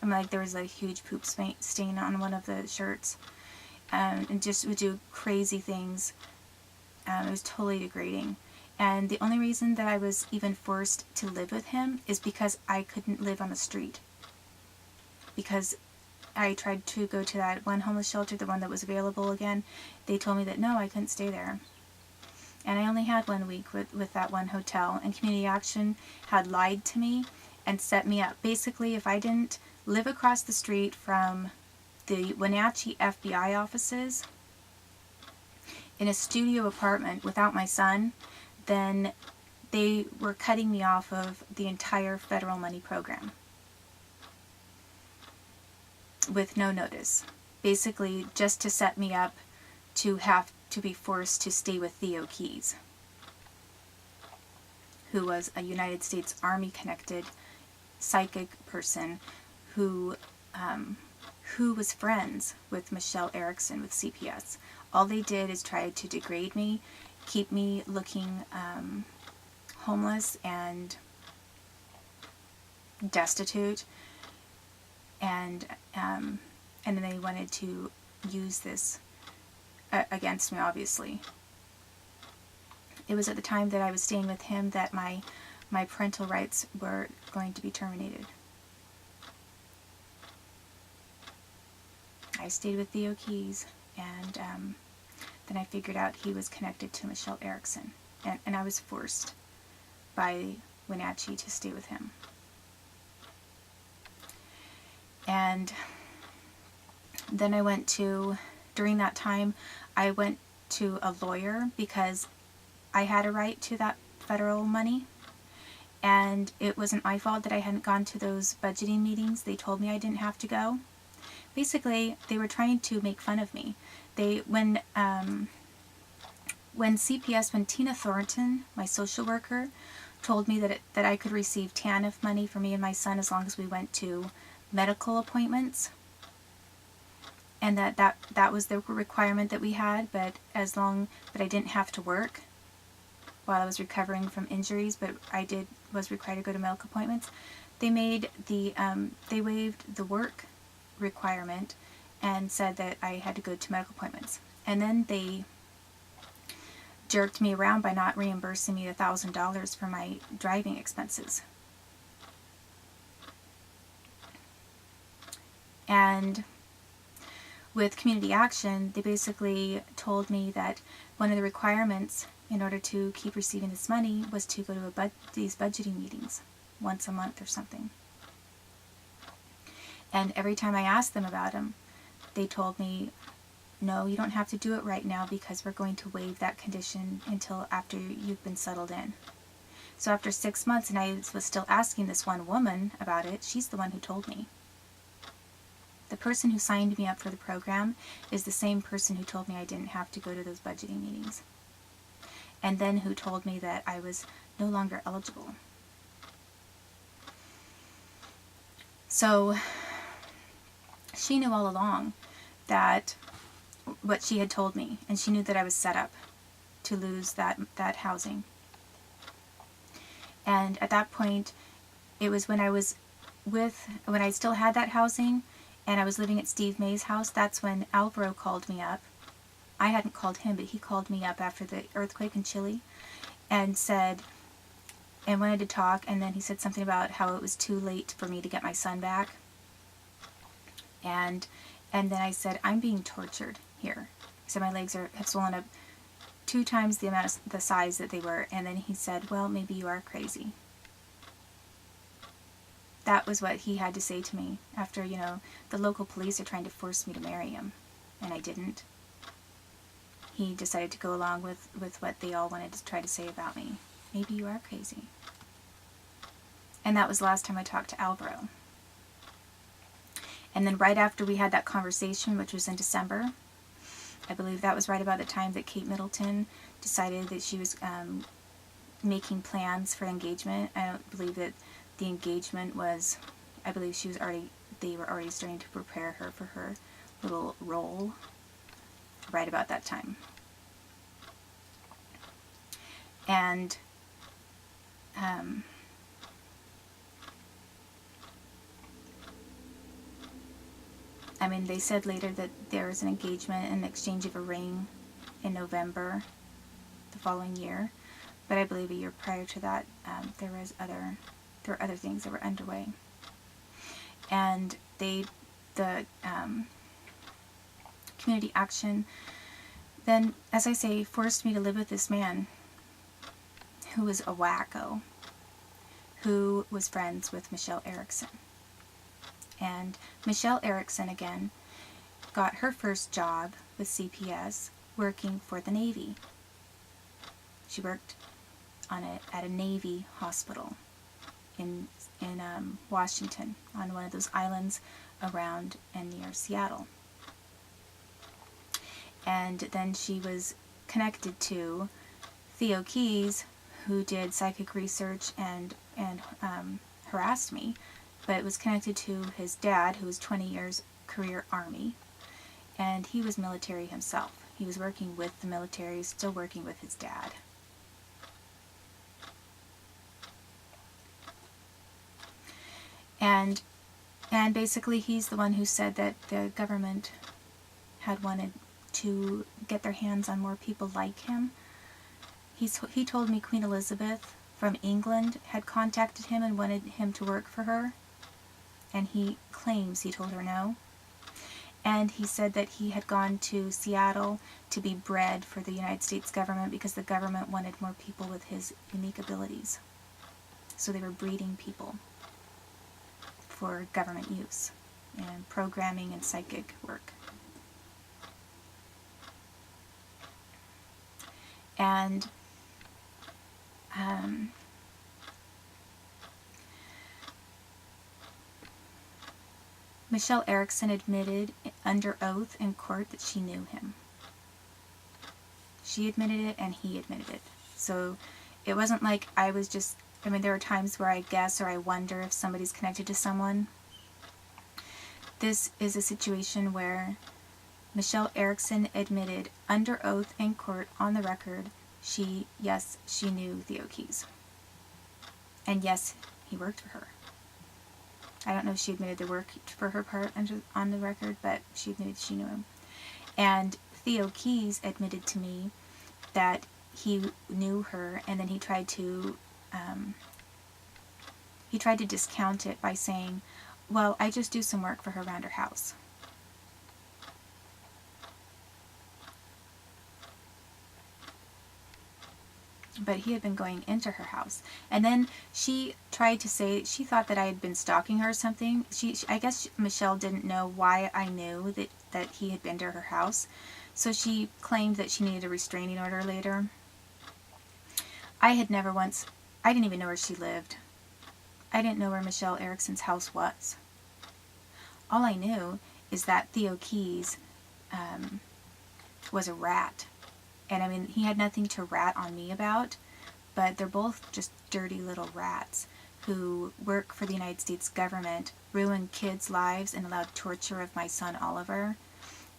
I'm like, there was a huge poop stain on one of the shirts, and just would do crazy things. It was totally degrading. And the only reason that I was even forced to live with him is because I couldn't live on the street. Because I tried to go to that one homeless shelter, the one that was available again. They told me that no, I couldn't stay there. And I only had 1 week with that one hotel. And Community Action had lied to me and set me up. Basically, if I didn't live across the street from the Wenatchee FBI offices in a studio apartment without my son, then they were cutting me off of the entire federal money program with no notice. Basically, just to set me up to have to be forced to stay with Theo Keys, who was a United States Army connected psychic person who was friends with Michelle Erickson with CPS. All they did is try to degrade me, keep me looking homeless and destitute, and then they wanted to use this against me, obviously. It was at the time that I was staying with him that my parental rights were going to be terminated. I stayed with Theo Keys, and then I figured out he was connected to Michelle Erickson, and I was forced by Wenatchee to stay with him. And then during that time, I went to a lawyer because I had a right to that federal money, and it wasn't my fault that I hadn't gone to those budgeting meetings. They told me I didn't have to go. Basically, they were trying to make fun of me. When Tina Thornton, my social worker, told me that I could receive TANF money for me and my son as long as we went to medical appointments, and that was the requirement that we had, but I didn't have to work while I was recovering from injuries, but was required to go to medical appointments. They waived the work requirement and said that I had to go to medical appointments. And then they jerked me around by not reimbursing me $1,000 for my driving expenses. And with Community Action, they basically told me that one of the requirements in order to keep receiving this money was to go to these budgeting meetings once a month or something. And every time I asked them about them, they told me, no, you don't have to do it right now because we're going to waive that condition until after you've been settled in. So after 6 months, and I was still asking this one woman about it, she's the one who told me. The person who signed me up for the program is the same person who told me I didn't have to go to those budgeting meetings. And then who told me that I was no longer eligible. So she knew all along that what she had told me, and she knew that I was set up to lose that housing. And at that point, it was when I still had that housing and I was living at Steve May's house, that's when Alvaro called me up. I hadn't called him, but he called me up after the earthquake in Chile and wanted to talk, and then he said something about how it was too late for me to get my son back. And then I said, I'm being tortured here. He said my legs have swollen up 2 times the size that they were. And then he said, well, maybe you are crazy. That was what he had to say to me after, the local police are trying to force me to marry him. And I didn't. He decided to go along with what they all wanted to try to say about me. Maybe you are crazy. And that was the last time I talked to Alvaro. And then right after we had that conversation, which was in December, I believe that was right about the time that Kate Middleton decided that she was making plans for engagement. I don't believe that the engagement was, I believe they were already starting to prepare her for her little role right about that time. And I mean, they said later that there was an engagement and exchange of a ring in November the following year, but I believe a year prior to that, there were other things that were underway, and the community action then, as I say, forced me to live with this man who was a wacko, who was friends with Michelle Erickson. And Michelle Erickson, again, got her first job with CPS working for the Navy. She worked at a Navy hospital in Washington, on one of those islands around and near Seattle. And then she was connected to Theo Keys, who did psychic research and harassed me, but it was connected to his dad, who was 20 years career Army, and he was military himself. He was working with the military, still working with his dad. And basically he's the one who said that the government had wanted to get their hands on more people like him. He told me Queen Elizabeth from England had contacted him and wanted him to work for her, and he claims he told her no. And he said that he had gone to Seattle to be bred for the United States government because the government wanted more people with his unique abilities. So they were breeding people for government use and programming and psychic work. And Michelle Erickson admitted under oath in court that she knew him. She admitted it and he admitted it. So it wasn't like I was just, I mean, there are times where I guess or I wonder if somebody's connected to someone. This is a situation where Michelle Erickson admitted under oath in court on the record, yes, she knew Theo Keys. And yes, he worked for her. I don't know if she admitted the work for her part on the record, but she admitted she knew him. And Theo Keys admitted to me that he knew her, and then he tried to discount it by saying, well, I just do some work for her around her house. But he had been going into her house. And then she tried to say, she thought that I had been stalking her or something. I guess Michelle didn't know why I knew that he had been to her house. So she claimed that she needed a restraining order later. I didn't even know where she lived. I didn't know where Michelle Erickson's house was. All I knew is that Theo Keys was a rat. And I mean, he had nothing to rat on me about, but they're both just dirty little rats who work for the United States government, ruin kids' lives, and allowed torture of my son Oliver,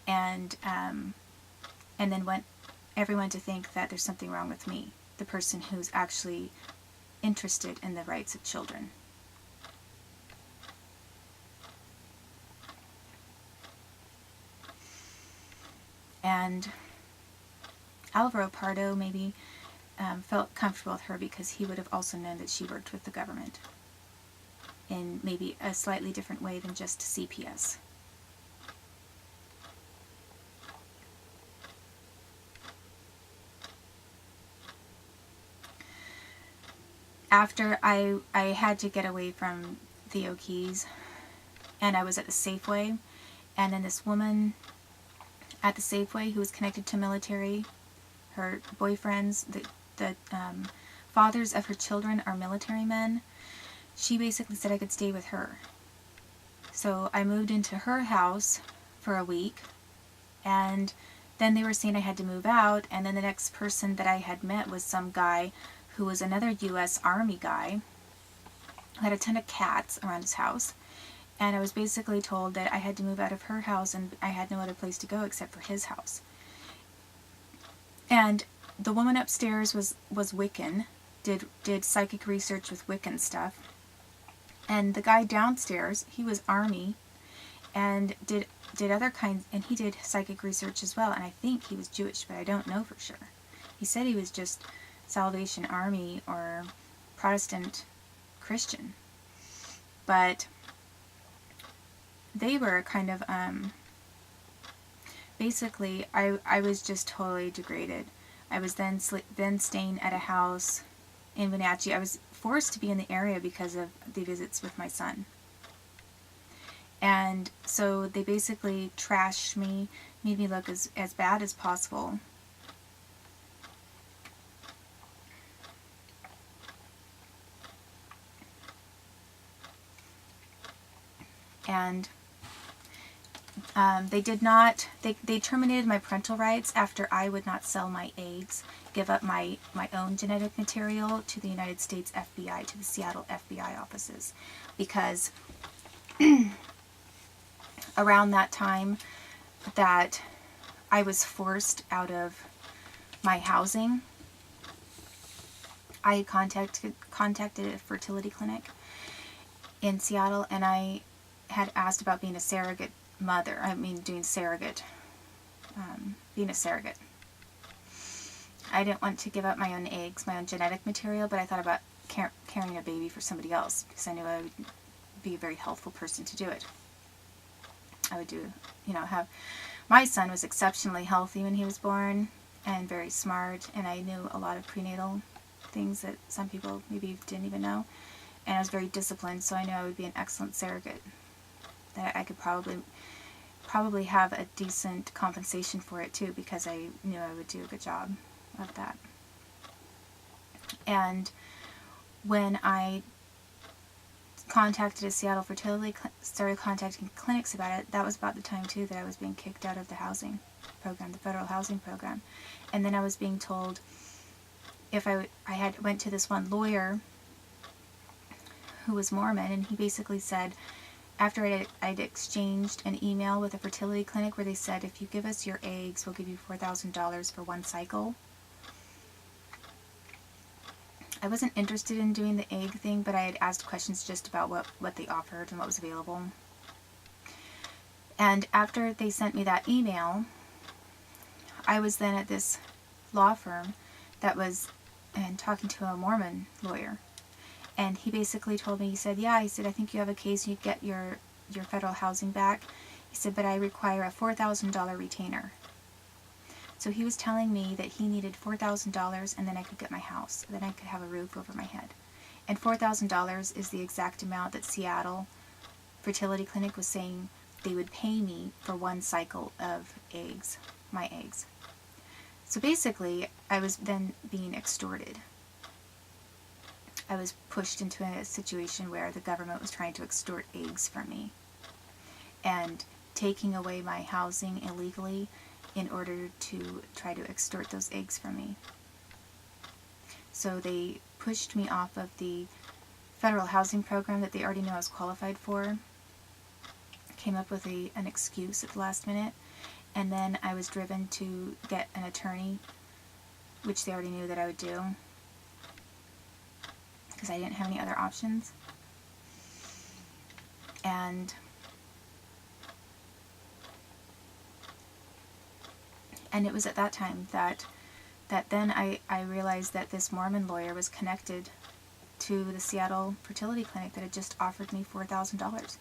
and then want everyone to think that there's something wrong with me, the person who's actually interested in the rights of children. And Alvaro Pardo maybe felt comfortable with her because he would have also known that she worked with the government in maybe a slightly different way than just CPS. After I had to get away from Theo Keys, and I was at the Safeway, and then this woman at the Safeway who was connected to military, her boyfriends, the fathers of her children are military men. She basically said I could stay with her. So I moved into her house for a week, and then they were saying I had to move out, and then the next person that I had met was some guy who was another U.S. Army guy who had a ton of cats around his house. And I was basically told that I had to move out of her house and I had no other place to go except for his house. And the woman upstairs was Wiccan, did psychic research with Wiccan stuff. And the guy downstairs, he was Army, and did other kinds, and he did psychic research as well, and I think he was Jewish, but I don't know for sure. He said he was just Salvation Army or Protestant Christian, but they were kind of, basically, I was just totally degraded. I was then staying at a house in Wenatchee. I was forced to be in the area because of the visits with my son. And so they basically trashed me, made me look as bad as possible. And they did not, they terminated my parental rights after I would not sell my eggs, give up my own genetic material to the United States FBI, to the Seattle FBI offices, because around that time that I was forced out of my housing, I contacted a fertility clinic in Seattle, and I had asked about being a surrogate mother. Being a surrogate. I didn't want to give up my own eggs, my own genetic material, but I thought about carrying a baby for somebody else, because I knew I would be a very helpful person to do it. I would my son was exceptionally healthy when he was born, and very smart, and I knew a lot of prenatal things that some people maybe didn't even know, and I was very disciplined, so I knew I would be an excellent surrogate, that I could probably have a decent compensation for it too, because I knew I would do a good job of that. And when I contacted a Seattle fertility, started contacting clinics about it, that was about the time too that I was being kicked out of the housing program, the federal housing program. And then I was being told if I went to this one lawyer who was Mormon, and he basically said, after I'd exchanged an email with a fertility clinic where they said, if you give us your eggs, we'll give you $4,000 for one cycle. I wasn't interested in doing the egg thing, but I had asked questions just about what they offered and what was available. And after they sent me that email, I was then at this law firm that was talking to a Mormon lawyer. And he basically told me, he said, I think you have a case, you get your federal housing back. He said, but I require a $4,000 retainer. So he was telling me that he needed $4,000 and then I could get my house. Then I could have a roof over my head. And $4,000 is the exact amount that Seattle Fertility Clinic was saying they would pay me for one cycle of eggs, my eggs. So basically, I was then being extorted. I was pushed into a situation where the government was trying to extort eggs from me and taking away my housing illegally in order to try to extort those eggs from me. So they pushed me off of the federal housing program that they already knew I was qualified for, came up with an excuse at the last minute, and then I was driven to get an attorney, which they already knew that I would do, because I didn't have any other options. And it was at that time that then I realized that this Mormon lawyer was connected to the Seattle Fertility Clinic that had just offered me $4,000.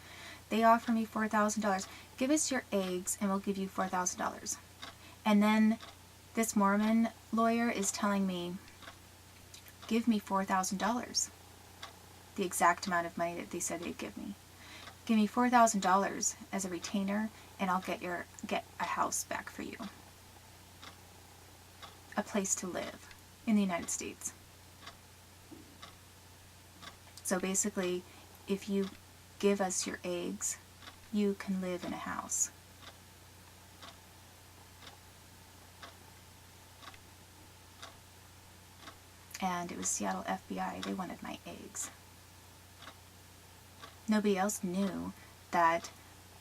They offer me $4,000. Give us your eggs and we'll give you $4,000. And then this Mormon lawyer is telling me, give me $4,000. The exact amount of money that they said they'd give me. Give me $4,000 as a retainer and I'll get a house back for you. A place to live in the United States. So basically, if you give us your eggs, you can live in a house. And it was Seattle FBI. They wanted my eggs. Nobody else knew that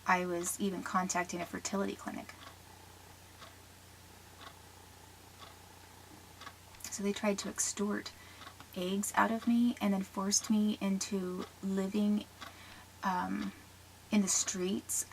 I was even contacting a fertility clinic. So they tried to extort eggs out of me and then forced me into living in the streets